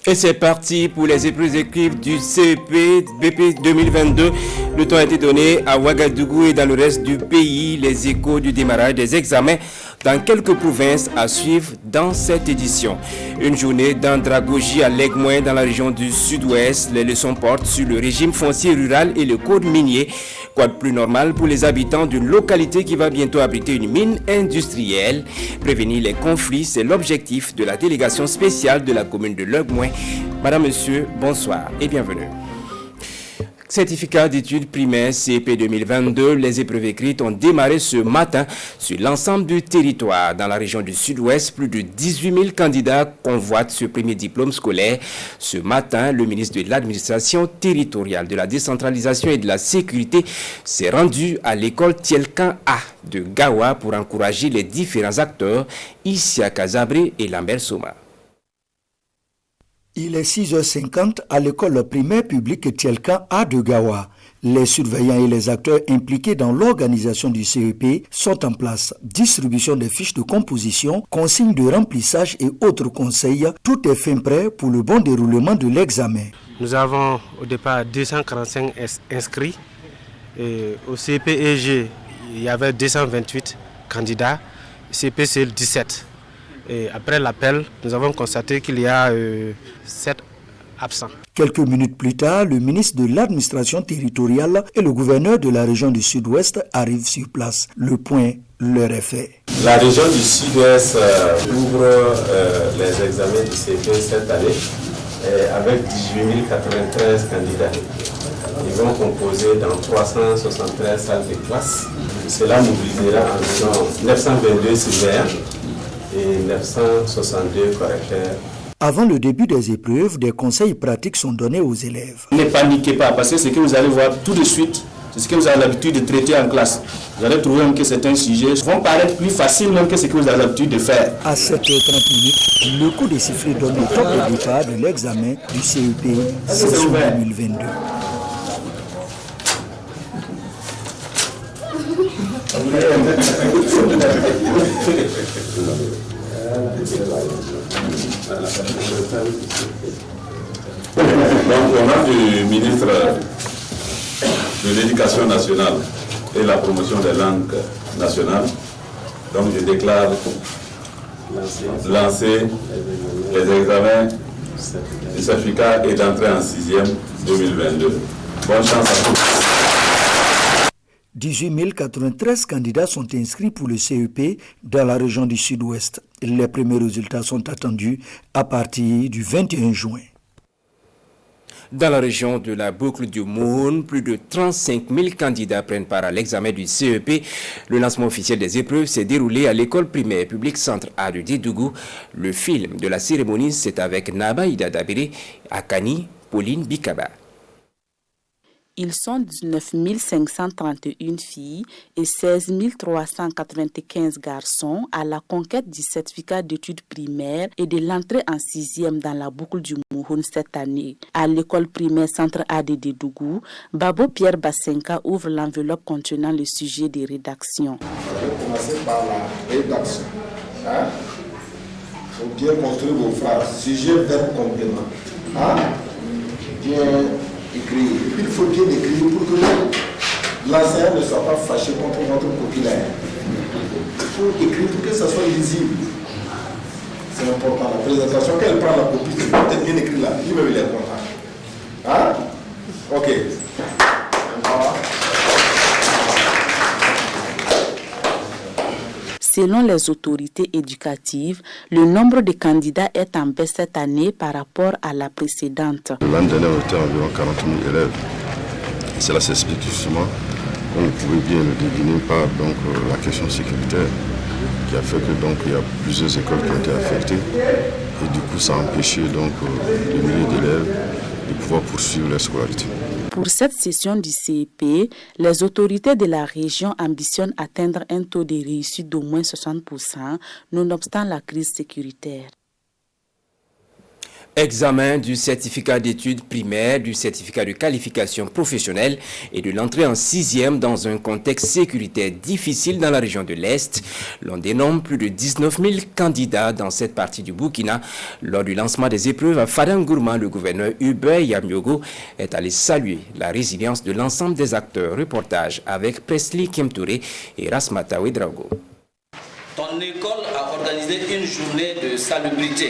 Et c'est parti pour les épreuves écrites du CEP BP 2022. Le temps a été donné à Ouagadougou et dans le reste du pays. Les échos du démarrage des examens dans quelques provinces à suivre dans cette édition. Une journée d'andragogie à Legmoin dans la région du sud-ouest. Les leçons portent sur le régime foncier rural et le code minier. Quoi de plus normal pour les habitants d'une localité qui va bientôt abriter une mine industrielle. Prévenir les conflits, c'est l'objectif de la délégation spéciale de la commune de Legmoin. Madame, Monsieur, bonsoir et bienvenue. Certificat d'études primaires CEP 2022, les épreuves écrites ont démarré ce matin sur l'ensemble du territoire. Dans la région du sud-ouest, plus de 18 000 candidats convoitent ce premier diplôme scolaire. Ce matin, le ministre de l'Administration territoriale, de la décentralisation et de la sécurité s'est rendu à l'école Tielkan A de Gawa pour encourager les différents acteurs, Issia Kazabré et Lambert Soma. Il est 6h50 à l'école primaire publique Tielkan A de Gawa. Les surveillants et les acteurs impliqués dans l'organisation du CEP sont en place. Distribution des fiches de composition, consignes de remplissage et autres conseils. Tout est fin prêt pour le bon déroulement de l'examen. Nous avons au départ 245 inscrits. Et au CEP-EG, il y avait 228 candidats. CEP-CL 17. Et après l'appel, nous avons constaté qu'il y a 7 absents. Quelques minutes plus tard, le ministre de l'Administration territoriale et le gouverneur de la région du Sud-Ouest arrivent sur place. Le point leur est fait. La région du Sud-Ouest ouvre les examens du CEP cette année avec 18 093 candidats. Ils vont composer dans 373 salles de classe. Cela mobilisera environ 922 surveillants et 962 correcteurs. Avant le début des épreuves, des conseils pratiques sont donnés aux élèves. Ne paniquez pas, parce que ce que vous allez voir tout de suite, c'est ce que vous avez l'habitude de traiter en classe. Vous allez trouver même que certains sujets vont paraître plus faciles même que ce que vous avez l'habitude de faire. À 7h30, le coup de sifflet donne le top de départ de l'examen du CEP session 2022. Donc au nom du ministre de l'Éducation nationale et la promotion des langues nationales, donc je déclare lancer les examens du certificat et d'entrée en 6e 2022. Bonne chance à tous. 18 093 candidats sont inscrits pour le CEP dans la région du Sud-Ouest. Les premiers résultats sont attendus à partir du 21 juin. Dans la région de la boucle du Moun, plus de 35 000 candidats prennent part à l'examen du CEP. Le lancement officiel des épreuves s'est déroulé à l'école primaire publique Centre A de Dédougou. Le film de la cérémonie, c'est avec Nabaïda Dabiri, Akani, Pauline Bikaba. Ils sont 19 531 filles et 16 395 garçons à la conquête du certificat d'études primaires et de l'entrée en 6e dans la boucle du Mouhoun cette année. À l'école primaire Centre A de Dédougou, Babo Pierre Bassenka ouvre l'enveloppe contenant le sujet des rédactions. Je vais commencer par la rédaction. Il faut bien construire vos phrases. Sujet, verbe, complément. Bien écrire. Et puis il faut bien écrire pour que l'enseignant ne soit pas fâché contre votre populaire. Il faut écrire pour que ça soit lisible. C'est important. La présentation, quand elle prend la copie, c'est peut-être bien écrit là. Lui-même, il est content. Ok. Selon les autorités éducatives, le nombre de candidats est en baisse cette année par rapport à la précédente. L'année dernière, on était environ 40 000 élèves. Cela s'explique justement, comme vous pouvez bien le deviner, par la question sécuritaire qui a fait que il y a plusieurs écoles qui ont été affectées. Et du coup, ça a empêché des milliers d'élèves de pouvoir poursuivre leur scolarité. Pour cette session du CEP, les autorités de la région ambitionnent atteindre un taux de réussite d'au moins 60%, nonobstant la crise sécuritaire. Examen du certificat d'études primaires, du certificat de qualification professionnelle et de l'entrée en 6e dans un contexte sécuritaire difficile dans la région de l'Est. L'on dénombre plus de 19 000 candidats dans cette partie du Burkina. Lors du lancement des épreuves à Fadangourma, le gouverneur Hubert Yamyogo est allé saluer la résilience de l'ensemble des acteurs. Reportage avec Presley Kemtouré et Rasmata Ouedraogo. Ton école a organisé une journée de salubrité.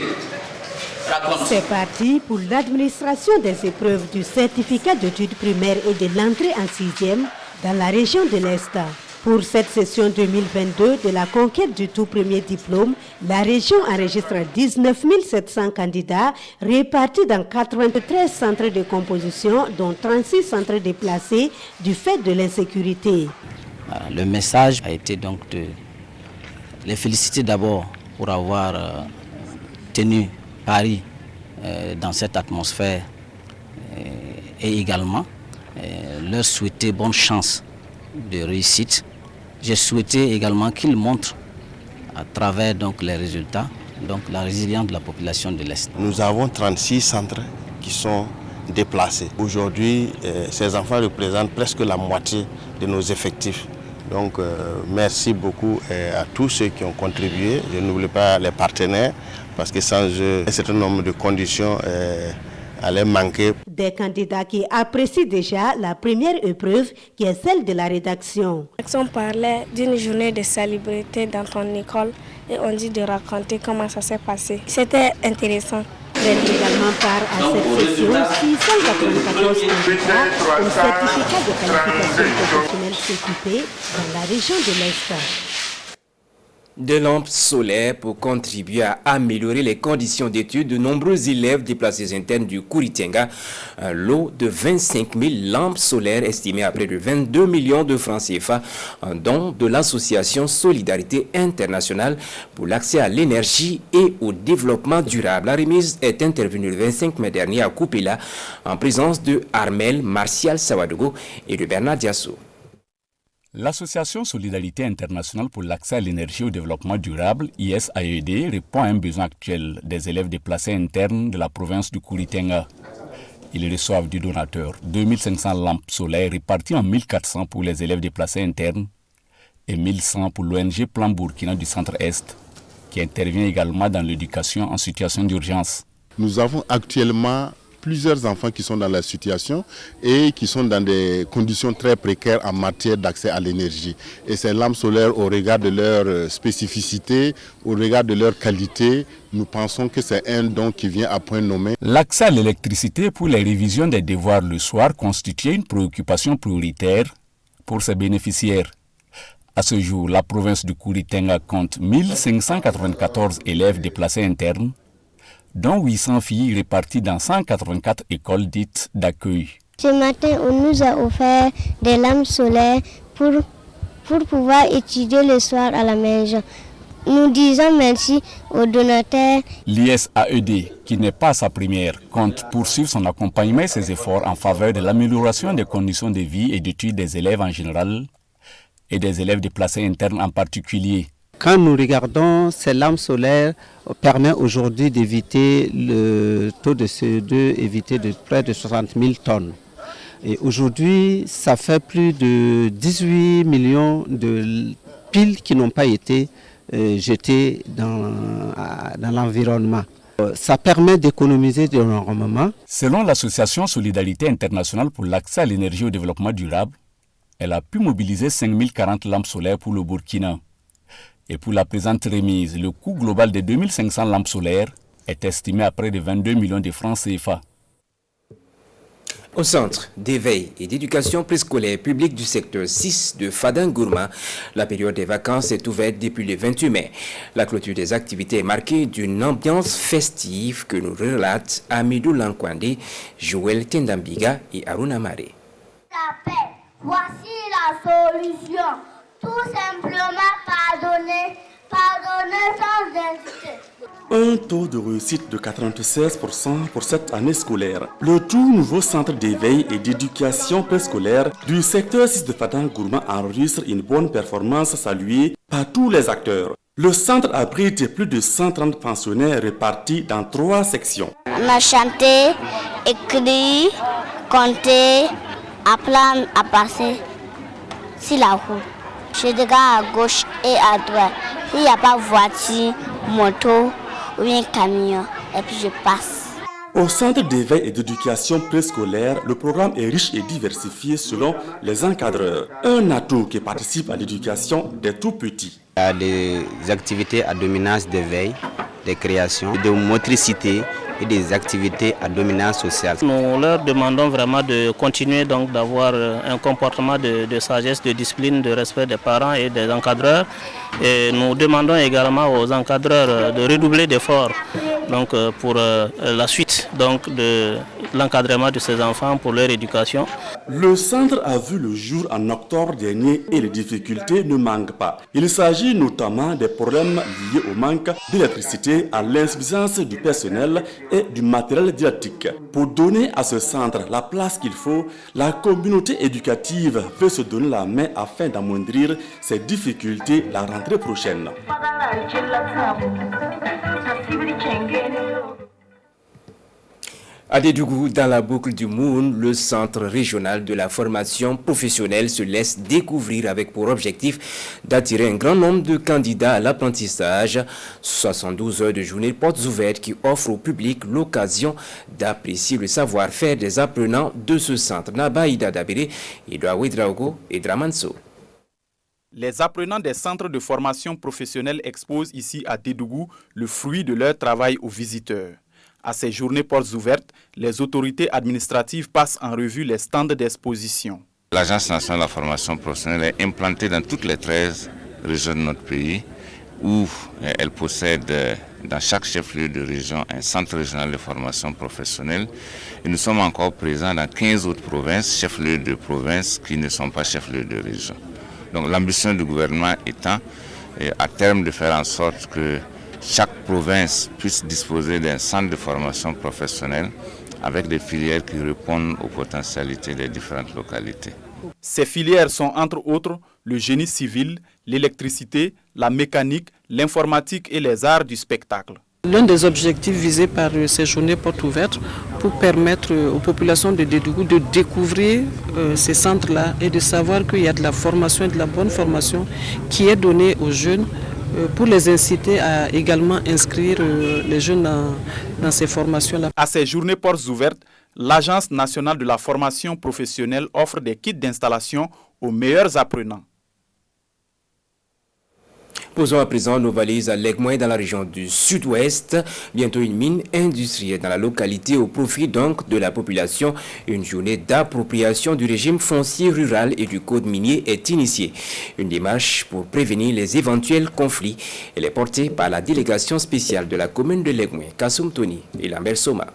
C'est parti pour l'administration des épreuves du certificat d'études primaires et de l'entrée en 6e dans la région de l'Est. Pour cette session 2022 de la conquête du tout premier diplôme, la région enregistre 19 700 candidats répartis dans 93 centres de composition, dont 36 centres déplacés du fait de l'insécurité. Le message a été donc de les féliciter d'abord pour avoir tenu Paris dans cette atmosphère et également leur souhaiter bonne chance de réussite. J'ai souhaité également qu'ils montrent à travers donc les résultats donc la résilience de la population de l'Est. Nous avons 36 centres qui sont déplacés. Aujourd'hui, ces enfants représentent presque la moitié de nos effectifs. Donc merci beaucoup à tous ceux qui ont contribué. Je n'oublie pas les partenaires parce que sans eux, un certain nombre de conditions allaient manquer. Des candidats qui apprécient déjà la première épreuve qui est celle de la rédaction. On parlait d'une journée de salubrité dans ton école et on dit de raconter comment ça s'est passé. C'était intéressant. Prennent également part à cette session 694 candidats au certificat de qualification professionnelle CQP dans la région de l'Est. Des lampes solaires pour contribuer à améliorer les conditions d'études de nombreux élèves déplacés internes du Kouritenga. Un lot de 25 000 lampes solaires estimées à près de 22 millions de francs CFA, un don de l'association Solidarité Internationale pour l'accès à l'énergie et au développement durable. La remise est intervenue le 25 mai dernier à Koupela en présence de Armel Martial Sawadogo et de Bernard Diasso. L'Association Solidarité Internationale pour l'accès à l'énergie et au développement durable, ISAED, répond à un besoin actuel des élèves déplacés internes de la province du Kouritenga. Ils reçoivent du donateur 2500 lampes solaires réparties en 1400 pour les élèves déplacés internes et 1100 pour l'ONG Plan Burkina du Centre-Est, qui intervient également dans l'éducation en situation d'urgence. Nous avons actuellement plusieurs enfants qui sont dans la situation et qui sont dans des conditions très précaires en matière d'accès à l'énergie. Et ces lampes solaires, au regard de leur spécificité, au regard de leur qualité, nous pensons que c'est un don qui vient à point nommé. L'accès à l'électricité pour les révisions des devoirs le soir constitue une préoccupation prioritaire pour ses bénéficiaires. À ce jour, la province du Kouritenga compte 1594 élèves déplacés internes, dont 800 filles réparties dans 184 écoles dites d'accueil. Ce matin, on nous a offert des lampes solaires pour pouvoir étudier le soir à la maison. Nous disons merci aux donateurs. L'ISAED, qui n'est pas sa première, compte poursuivre son accompagnement et ses efforts en faveur de l'amélioration des conditions de vie et d'études des élèves en général et des élèves déplacés internes en particulier. Quand nous regardons, ces lampes solaires permettent aujourd'hui d'éviter le taux de CO2 évité de près de 60 000 tonnes. Et aujourd'hui, ça fait plus de 18 millions de piles qui n'ont pas été jetées dans l'environnement. Ça permet d'économiser énormément. Selon l'association Solidarité Internationale pour l'accès à l'énergie et au développement durable, elle a pu mobiliser 5040 lampes solaires pour le Burkina. Et pour la présente remise, le coût global des 2500 lampes solaires est estimé à près de 22 millions de francs CFA. Au centre d'éveil et d'éducation préscolaire publique du secteur 6 de Fadangourma, la période des vacances est ouverte depuis le 28 mai. La clôture des activités est marquée d'une ambiance festive que nous relatent Amidou Lankwande, Joël Tendambiga et Aruna Mare. Voici la solution. Tout simplement pardonner sans hésiter. Un taux de réussite de 96% pour cette année scolaire. Le tout nouveau centre d'éveil et d'éducation préscolaire du secteur 6 de Fadangourma enregistre une bonne performance saluée par tous les acteurs. Le centre abrite plus de 130 pensionnaires répartis dans 3 sections. On a chanté, écrit, compté, apprendre à passer sur la route. Je regarde à gauche et à droite. S'il n'y a pas de voiture, moto ou un camion, et puis je passe. Au centre d'éveil et d'éducation préscolaire, le programme est riche et diversifié selon les encadreurs. Un atout qui participe à l'éducation des tout-petits. Il y a des activités à dominance d'éveil, des créations, de motricité et des activités à dominance sociale. Nous leur demandons vraiment de continuer donc d'avoir un comportement de sagesse, de discipline, de respect des parents et des encadreurs. Et nous demandons également aux encadreurs de redoubler d'efforts donc, pour la suite donc, de l'encadrement de ces enfants pour leur éducation. Le centre a vu le jour en octobre dernier et les difficultés ne manquent pas. Il s'agit notamment des problèmes liés au manque d'électricité, à l'insuffisance du personnel et du matériel didactique. Pour donner à ce centre la place qu'il faut, la communauté éducative veut se donner la main afin d'amoindrir ces difficultés la rentrée prochaine. À Dédougou, dans la boucle du Moun, le centre régional de la formation professionnelle se laisse découvrir avec pour objectif d'attirer un grand nombre de candidats à l'apprentissage. 72 heures de journée portes ouvertes qui offrent au public l'occasion d'apprécier le savoir-faire des apprenants de ce centre. Nabaïda Dabire, Edouard Ouedraogo et Dramanso. Les apprenants des centres de formation professionnelle exposent ici à Dédougou le fruit de leur travail aux visiteurs. À ces journées portes ouvertes, les autorités administratives passent en revue les stands d'exposition. L'Agence nationale de la formation professionnelle est implantée dans toutes les 13 régions de notre pays où elle possède dans chaque chef-lieu de région un centre régional de formation professionnelle. Et nous sommes encore présents dans 15 autres provinces, chefs-lieux de province qui ne sont pas chefs-lieux de région. Donc l'ambition du gouvernement étant à terme de faire en sorte que chaque province puisse disposer d'un centre de formation professionnelle avec des filières qui répondent aux potentialités des différentes localités. Ces filières sont entre autres le génie civil, l'électricité, la mécanique, l'informatique et les arts du spectacle. L'un des objectifs visés par ces journées portes ouvertes pour permettre aux populations de Dédougou de découvrir ces centres-là et de savoir qu'il y a de la formation et de la bonne formation qui est donnée aux jeunes pour les inciter à également inscrire les jeunes dans ces formations-là. À ces journées portes ouvertes, l'Agence nationale de la formation professionnelle offre des kits d'installation aux meilleurs apprenants. Posons à présent nos valises à Legmoy dans la région du sud-ouest. Bientôt une mine industrielle dans la localité au profit donc de la population. Une journée d'appropriation du régime foncier rural et du code minier est initiée. Une démarche pour prévenir les éventuels conflits. Elle est portée par la délégation spéciale de la commune de Legmoy, Kassoum Tony et Lambert Soma.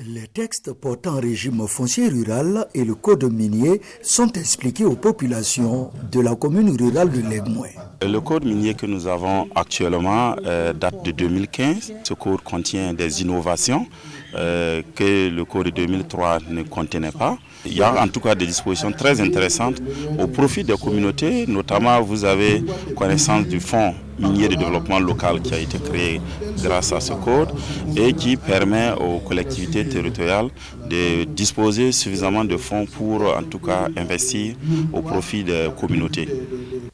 Les textes portant régime foncier rural et le code minier sont expliqués aux populations de la commune rurale de Legmoy. Le code minier que nous avons actuellement date de 2015. Ce code contient des innovations que le code de 2003 ne contenait pas. Il y a en tout cas des dispositions très intéressantes au profit des communautés. Notamment, vous avez connaissance du fonds minier de développement local qui a été créé grâce à ce code et qui permet aux collectivités territoriales de disposer suffisamment de fonds pour en tout cas investir au profit des communautés.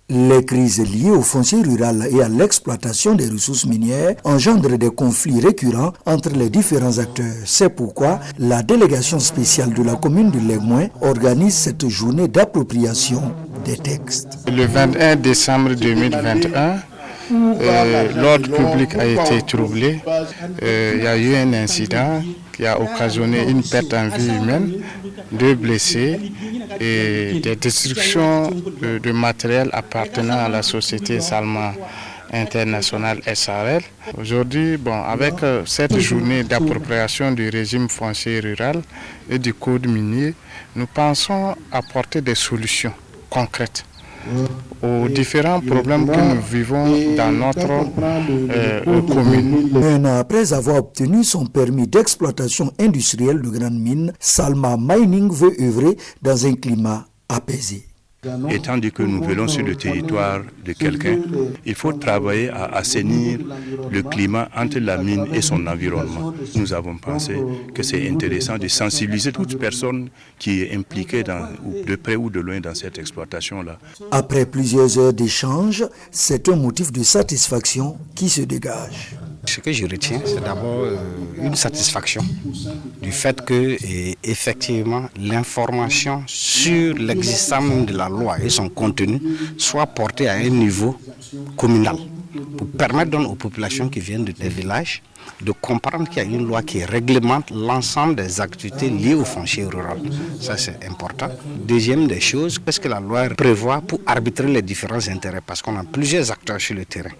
Les crises liées au foncier rural et à l'exploitation des ressources minières engendrent des conflits récurrents entre les différents acteurs. C'est pourquoi la délégation spéciale de la commune de Legmoy organise cette journée d'appropriation des textes. Le 21 décembre 2021, l'ordre public a été troublé. Il y a eu un incident qui a occasionné une perte en vie humaine, 2 blessés et des destructions de matériel appartenant à la société Salma International SARL. Aujourd'hui, avec cette journée d'appropriation du régime foncier rural et du code minier, nous pensons apporter des solutions concrètes aux différents problèmes que nous vivons dans notre commune. Un an après avoir obtenu son permis d'exploitation industrielle de grandes mines, Salma Mining veut œuvrer dans un climat apaisé. Étant donné que nous venons sur le territoire de quelqu'un, il faut travailler à assainir le climat entre la mine et son environnement. Nous avons pensé que c'est intéressant de sensibiliser toute personne qui est impliquée de près ou de loin dans cette exploitation-là. Après plusieurs heures d'échange, c'est un motif de satisfaction qui se dégage. Ce que je retiens, c'est d'abord une satisfaction du fait que, effectivement, l'information sur l'existence de la loi et son contenu soit portée à un niveau communal pour permettre donc aux populations qui viennent des villages de comprendre qu'il y a une loi qui réglemente l'ensemble des activités liées au foncier rural. Ça, c'est important. Deuxième des choses, qu'est-ce que la loi prévoit pour arbitrer les différents intérêts? Parce qu'on a plusieurs acteurs sur le terrain.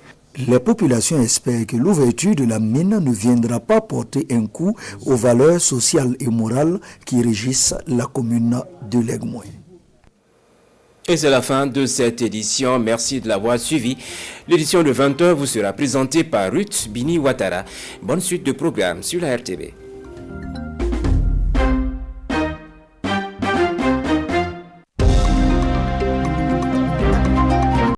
Les populations espèrent que l'ouverture de la mine ne viendra pas porter un coup aux valeurs sociales et morales qui régissent la commune de Legmoy. Et c'est la fin de cette édition. Merci de l'avoir suivi. L'édition de 20h vous sera présentée par Ruth Bini Ouattara. Bonne suite de programmes sur la RTV.